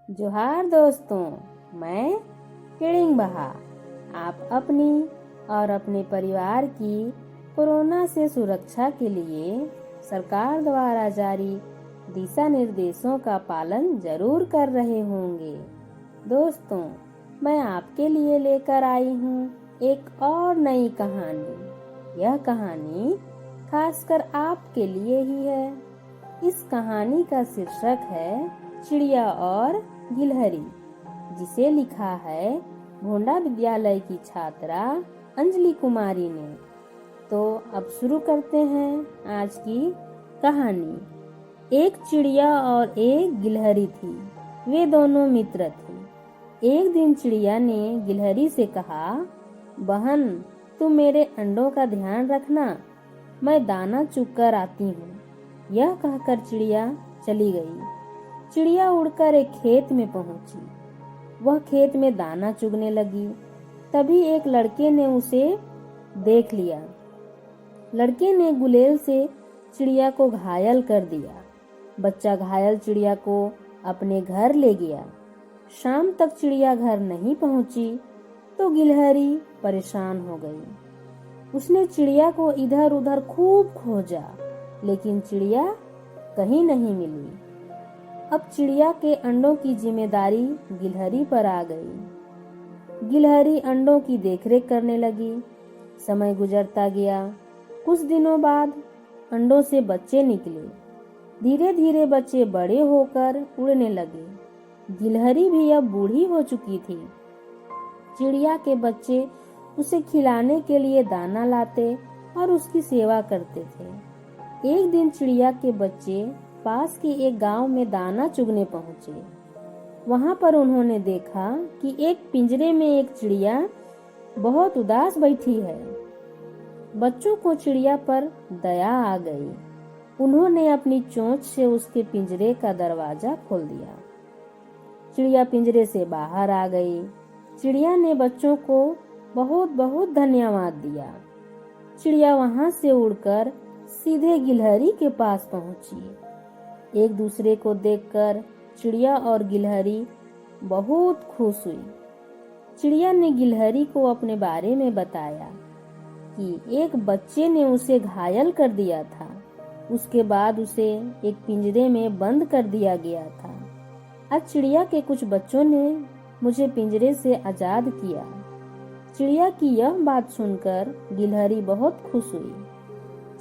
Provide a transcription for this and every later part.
जोहार दोस्तों, मैं किड़िंग बहा। आप अपनी और अपने परिवार की कोरोना से सुरक्षा के लिए सरकार द्वारा जारी दिशा निर्देशों का पालन जरूर कर रहे होंगे। दोस्तों, मैं आपके लिए लेकर आई हूँ एक और नई कहानी। यह कहानी खासकर आपके लिए ही है। इस कहानी का शीर्षक है चिड़िया और गिलहरी, जिसे लिखा है भोंडा विद्यालय की छात्रा अंजलि कुमारी ने। तो अब शुरू करते हैं आज की कहानी। एक चिड़िया और एक गिलहरी थी। वे दोनों मित्र थे। एक दिन चिड़िया ने गिलहरी से कहा, बहन, तुम मेरे अंडों का ध्यान रखना, मैं दाना चुग कर आती हूँ। यह कहकर चिड़िया चली गई। चिड़िया उड़कर एक खेत में पहुंची। वह खेत में दाना चुगने लगी। तभी एक लड़के ने उसे देख लिया। लड़के ने गुलेल से चिड़िया को घायल कर दिया। बच्चा घायल चिड़िया को अपने घर ले गया। शाम तक चिड़िया घर नहीं पहुंची तो गिलहरी परेशान हो गई। उसने चिड़िया को इधर उधर खूब खोजा, लेकिन चिड़िया कहीं नहीं मिली। अब चिड़िया के अंडों की जिम्मेदारी गिलहरी पर आ गई। गिलहरी अंडों की देखरेख करने लगी। समय गुजरता गया। कुछ दिनों बाद अंडों से बच्चे निकले। धीरे धीरे बच्चे बड़े होकर उड़ने लगे। गिलहरी भी अब बूढ़ी हो चुकी थी। चिड़िया के बच्चे उसे खिलाने के लिए दाना लाते और उसकी सेवा करते थे। एक दिन चिड़िया के बच्चे पास के एक गांव में दाना चुगने पहुंचे। वहां पर उन्होंने देखा कि एक पिंजरे में एक चिड़िया बहुत उदास बैठी है। बच्चों को चिड़िया पर दया आ गई। उन्होंने अपनी चोंच से उसके पिंजरे का दरवाजा खोल दिया। चिड़िया पिंजरे से बाहर आ गई। चिड़िया ने बच्चों को बहुत बहुत धन्यवाद दिया। चिड़िया वहां से उड़कर सीधे गिलहरी के पास पहुंची। एक दूसरे को देखकर चिड़िया और गिलहरी बहुत खुश हुई। चिड़िया ने गिलहरी को अपने बारे में बताया कि एक बच्चे ने उसे घायल कर दिया था। उसके बाद उसे एक पिंजरे में बंद कर दिया गया था। आज चिड़िया के कुछ बच्चों ने मुझे पिंजरे से आजाद किया। चिड़िया की यह बात सुनकर गिलहरी बहुत खुश हुई।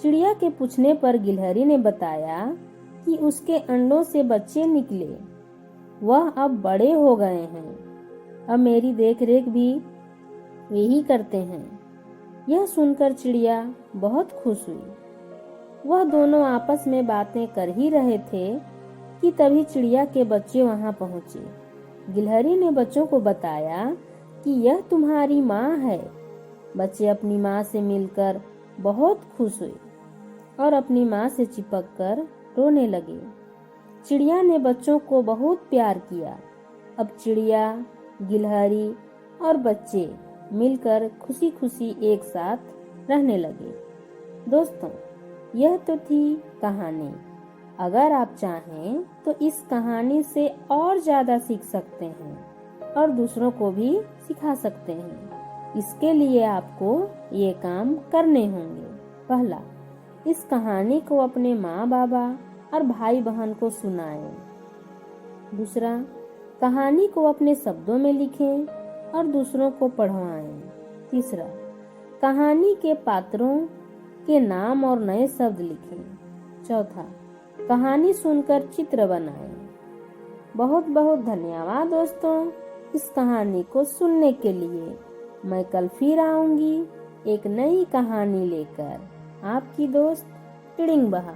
चिड़िया के पूछने पर गिलहरी ने बताया कि उसके अंडों से बच्चे निकले। वह अब बड़े हो गए हैं। अब मेरी देखरेख भी यही करते हैं। यह सुनकर चिड़िया बहुत खुश हुई। वह दोनों आपस में बातें कर ही रहे थे कि तभी चिड़िया के बच्चे वहां पहुंचे। गिलहरी ने बच्चों को बताया कि यह तुम्हारी माँ है। बच्चे अपनी माँ से मिलकर बहुत खुश हुए और अपनी माँ से चिपक कर रोने लगे। चिड़िया ने बच्चों को बहुत प्यार किया। अब चिड़िया, गिलहरी और बच्चे मिलकर खुशी खुशी एक साथ रहने लगे। दोस्तों, यह तो थी कहानी। अगर आप चाहें तो इस कहानी से और ज्यादा सीख सकते हैं और दूसरों को भी सिखा सकते हैं। इसके लिए आपको ये काम करने होंगे। पहला, इस कहानी को अपने माँ बाबा और भाई बहन को सुनाएं। दूसरा, कहानी को अपने शब्दों में लिखें और दूसरों को पढ़वाएं। तीसरा, कहानी के पात्रों के नाम और नए शब्द लिखें। चौथा, कहानी सुनकर चित्र बनाएं। बहुत बहुत धन्यवाद दोस्तों, इस कहानी को सुनने के लिए। मैं कल फिर आऊंगी एक नई कहानी लेकर। आपकी दोस्त किड़िंग बहा।